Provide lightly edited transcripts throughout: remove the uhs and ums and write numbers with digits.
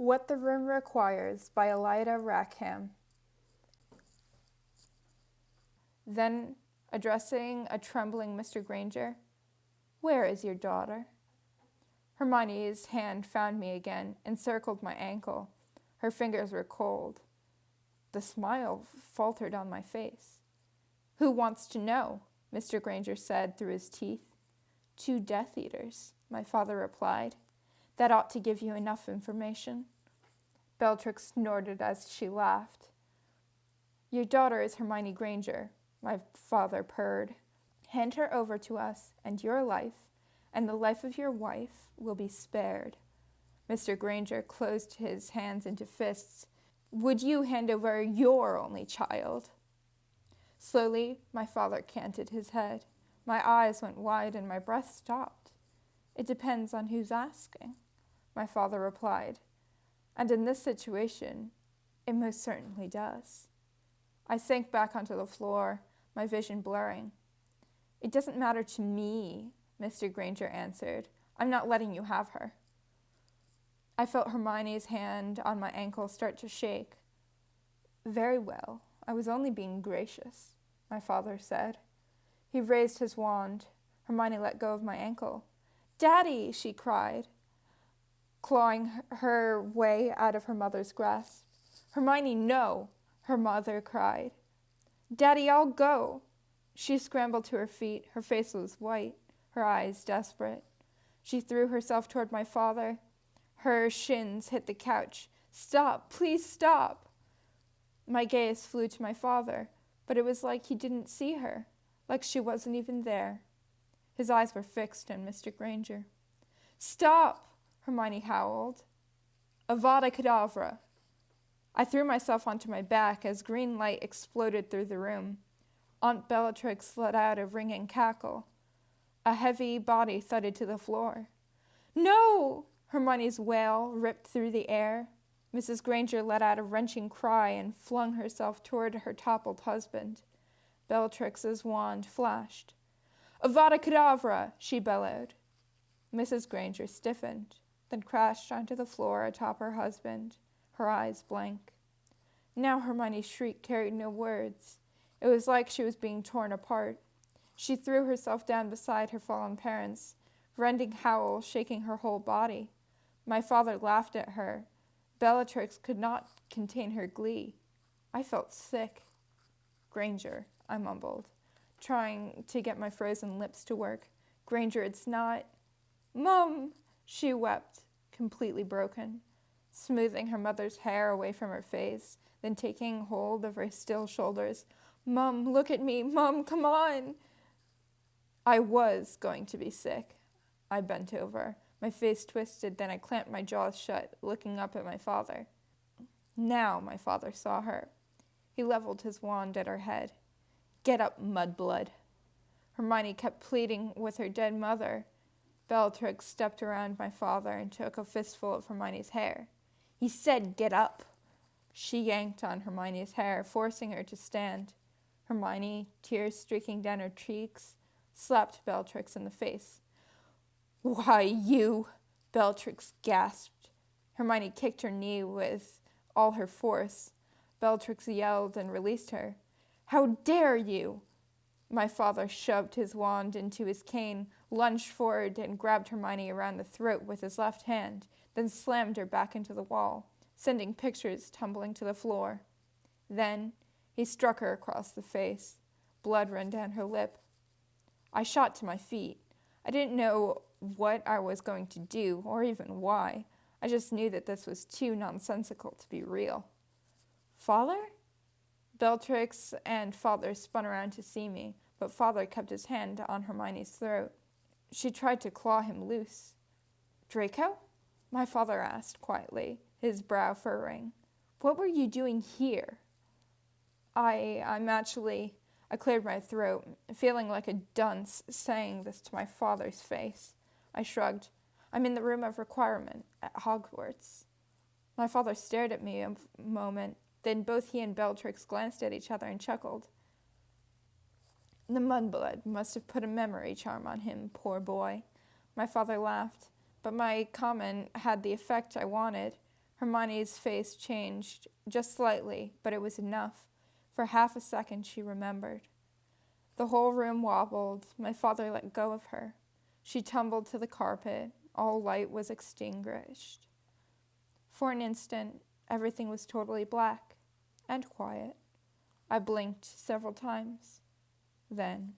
What the Room Requires by Alydia Rackham. Then, addressing a trembling Mr. Granger, "Where is your daughter?" Hermione's hand found me again, encircled my ankle. Her fingers were cold. The smile faltered on my face. "Who wants to know?" Mr. Granger said through his teeth. "Two Death Eaters," my father replied. "That ought to give you enough information." Bellatrix snorted as she laughed. "Your daughter is Hermione Granger," my father purred. "Hand her over to us, and your life, and the life of your wife, will be spared." Mr. Granger closed his hands into fists. "Would you hand over your only child?" Slowly, my father canted his head. My eyes went wide and my breath stopped. "It depends on who's asking," my father replied. "And in this situation, it most certainly does." I sank back onto the floor, my vision blurring. "It doesn't matter to me," Mr. Granger answered. "I'm not letting you have her." I felt Hermione's hand on my ankle start to shake. "Very well, I was only being gracious," my father said. He raised his wand. Hermione let go of my ankle. "Daddy!" she cried, clawing her way out of her mother's grasp. "Hermione, no!" her mother cried. "Daddy, I'll go!" She scrambled to her feet. Her face was white, her eyes desperate. She threw herself toward my father. Her shins hit the couch. "Stop! Please stop!" My gaze flew to my father, but it was like he didn't see her, like she wasn't even there. His eyes were fixed on Mr. Granger. "Stop!" Hermione howled. "Avada Kedavra!" I threw myself onto my back as green light exploded through the room. Aunt Bellatrix let out a ringing cackle. A heavy body thudded to the floor. "No!" Hermione's wail ripped through the air. Mrs. Granger let out a wrenching cry and flung herself toward her toppled husband. Bellatrix's wand flashed. "Avada Kedavra!" she bellowed. Mrs. Granger stiffened, then crashed onto the floor atop her husband, her eyes blank. Now Hermione's shriek carried no words. It was like she was being torn apart. She threw herself down beside her fallen parents, rending howl shaking her whole body. My father laughed at her. Bellatrix could not contain her glee. I felt sick. "Granger," I mumbled, trying to get my frozen lips to work. "Granger, it's not—" "Mum!" she wept, completely broken, smoothing her mother's hair away from her face, then taking hold of her still shoulders. "Mum, look at me! Mum, come on!" I was going to be sick. I bent over. My face twisted, then I clamped my jaws shut, looking up at my father. Now my father saw her. He leveled his wand at her head. "Get up, mudblood." Hermione kept pleading with her dead mother. Bellatrix stepped around my father and took a fistful of Hermione's hair. "He said get up." She yanked on Hermione's hair, forcing her to stand. Hermione, tears streaking down her cheeks, slapped Bellatrix in the face. "Why, you—" Bellatrix gasped. Hermione kicked her knee with all her force. Bellatrix yelled and released her. "How dare you!" My father shoved his wand into his cane, lunged forward and grabbed Hermione around the throat with his left hand, then slammed her back into the wall, sending pictures tumbling to the floor. Then he struck her across the face. Blood ran down her lip. I shot to my feet. I didn't know what I was going to do, or even why. I just knew that this was too nonsensical to be real. "Father?" Bellatrix and father spun around to see me, but father kept his hand on Hermione's throat. She tried to claw him loose. "Draco?" my father asked quietly, his brow furrowing. "What were you doing here?" I cleared my throat, feeling like a dunce saying this to my father's face. I shrugged. "I'm in the room of requirement at Hogwarts." My father stared at me a moment, then both he and Bellatrix glanced at each other and chuckled. "The mudblood must have put a memory charm on him, poor boy." My father laughed, but my comment had the effect I wanted. Hermione's face changed, just slightly, but it was enough. For half a second she remembered. The whole room wobbled. My father let go of her. She tumbled to the carpet. All light was extinguished. For an instant, everything was totally black and quiet. I blinked several times. Then,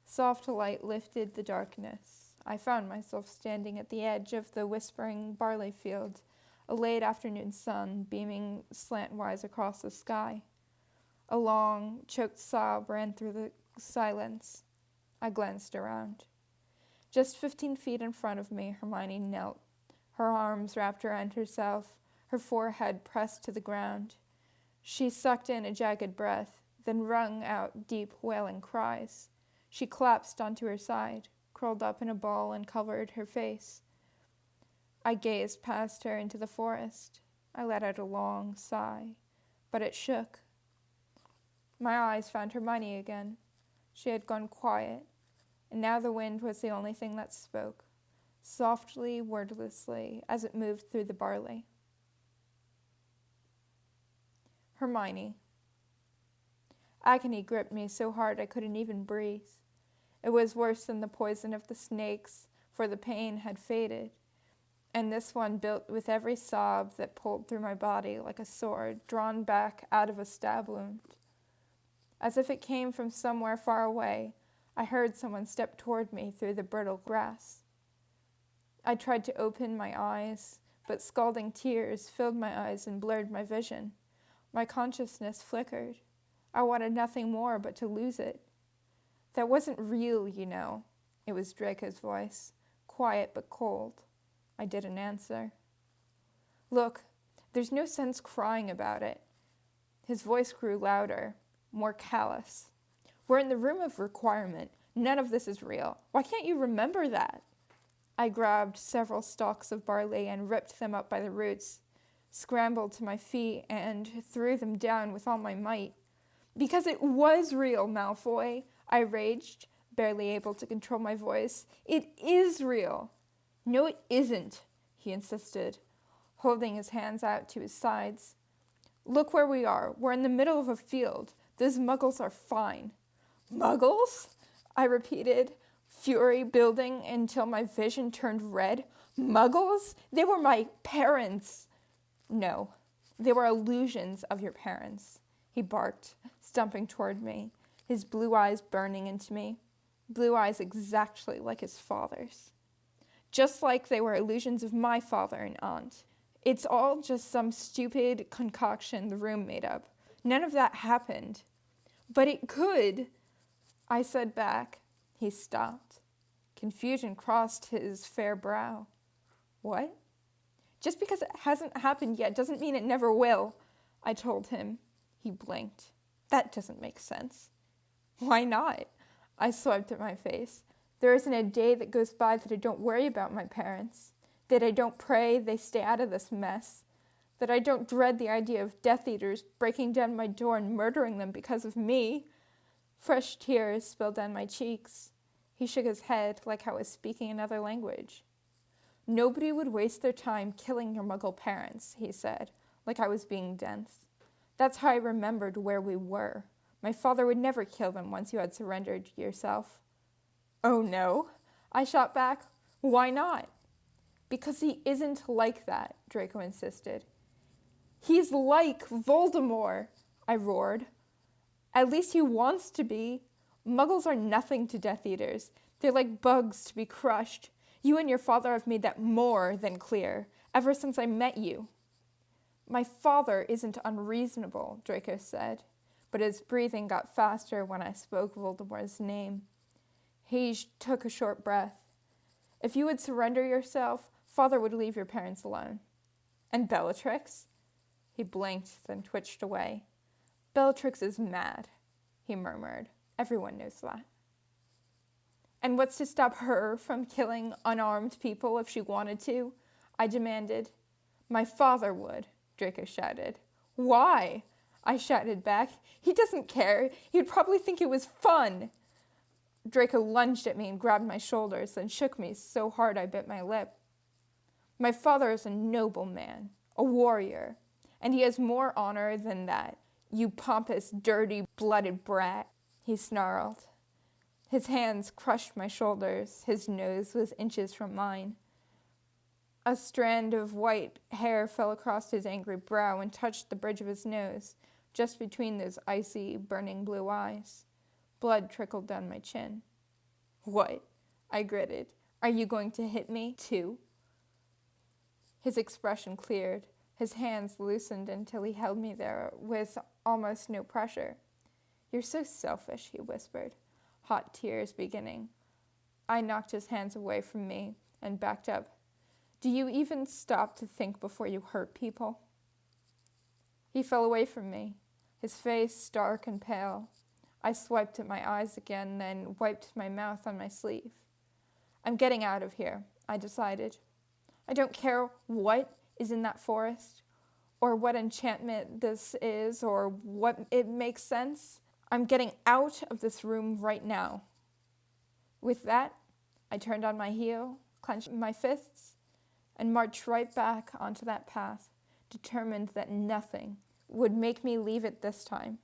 soft light lifted the darkness. I found myself standing at the edge of the whispering barley field, a late afternoon sun beaming slantwise across the sky. A long, choked sob ran through the silence. I glanced around. Just 15 feet in front of me, Hermione knelt, her arms wrapped around herself, her forehead pressed to the ground. She sucked in a jagged breath, then wrung out deep, wailing cries. She collapsed onto her side, curled up in a ball, and covered her face. I gazed past her into the forest. I let out a long sigh, but it shook. My eyes found Hermione again. She had gone quiet, and now the wind was the only thing that spoke, softly, wordlessly, as it moved through the barley. Hermione. Agony gripped me so hard I couldn't even breathe. It was worse than the poison of the snakes, for the pain had faded, and this one built with every sob that pulled through my body like a sword drawn back out of a stab wound. As if it came from somewhere far away, I heard someone step toward me through the brittle grass. I tried to open my eyes, but scalding tears filled my eyes and blurred my vision. My consciousness flickered. I wanted nothing more but to lose it. That wasn't real, you know. It was Draco's voice, quiet but cold. I didn't answer. Look, there's no sense crying about it. His voice grew louder, more callous. We're in the room of requirement. None of this is real. Why can't you remember that? I grabbed several stalks of barley and ripped them up by the roots, scrambled to my feet and threw them down with all my might. Because it was real, Malfoy, I raged, barely able to control my voice. It is real. No, it isn't, he insisted, holding his hands out to his sides. Look where we are. We're in the middle of a field. Those muggles are fine. Muggles? I repeated, fury building until my vision turned red. Muggles? They were my parents. No, they were illusions of your parents, he barked, stumping toward me, his blue eyes burning into me. Blue eyes exactly like his father's. Just like they were illusions of my father and aunt. It's all just some stupid concoction the room made up. None of that happened. But it could, I said back. He stopped. Confusion crossed his fair brow. What? Just because it hasn't happened yet doesn't mean it never will, I told him. He blinked. That doesn't make sense. Why not? I swiped at my face. There isn't a day that goes by that I don't worry about my parents, that I don't pray they stay out of this mess, that I don't dread the idea of Death Eaters breaking down my door and murdering them because of me. Fresh tears spilled down my cheeks. He shook his head like I was speaking another language. Nobody would waste their time killing your Muggle parents, he said, like I was being dense. That's how I remembered where we were. My father would never kill them once you had surrendered yourself. Oh no, I shot back. Why not? Because he isn't like that, Draco insisted. He's like Voldemort, I roared. At least he wants to be. Muggles are nothing to Death Eaters. They're like bugs to be crushed. You and your father have made that more than clear, ever since I met you. My father isn't unreasonable, Draco said, but his breathing got faster when I spoke Voldemort's name. He took a short breath. If you would surrender yourself, father would leave your parents alone. And Bellatrix? He blinked, then twitched away. Bellatrix is mad, he murmured. Everyone knows that. And what's to stop her from killing unarmed people if she wanted to? I demanded. My father would, Draco shouted. Why? I shouted back. He doesn't care. He'd probably think it was fun. Draco lunged at me and grabbed my shoulders, then shook me so hard I bit my lip. My father is a noble man, a warrior, and he has more honor than that. You pompous, dirty, blooded brat, he snarled. His hands crushed my shoulders. His nose was inches from mine. A strand of white hair fell across his angry brow and touched the bridge of his nose, just between those icy, burning blue eyes. Blood trickled down my chin. What? I gritted. Are you going to hit me, too? His expression cleared. His hands loosened until he held me there with almost no pressure. You're so selfish, he whispered, hot tears beginning. I knocked his hands away from me and backed up. Do you even stop to think before you hurt people? He fell away from me, his face stark and pale. I swiped at my eyes again, then wiped my mouth on my sleeve. I'm getting out of here, I decided. I don't care what is in that forest, or what enchantment this is, or what it makes sense. I'm getting out of this room right now. With that, I turned on my heel, clenched my fists, and marched right back onto that path, determined that nothing would make me leave it this time.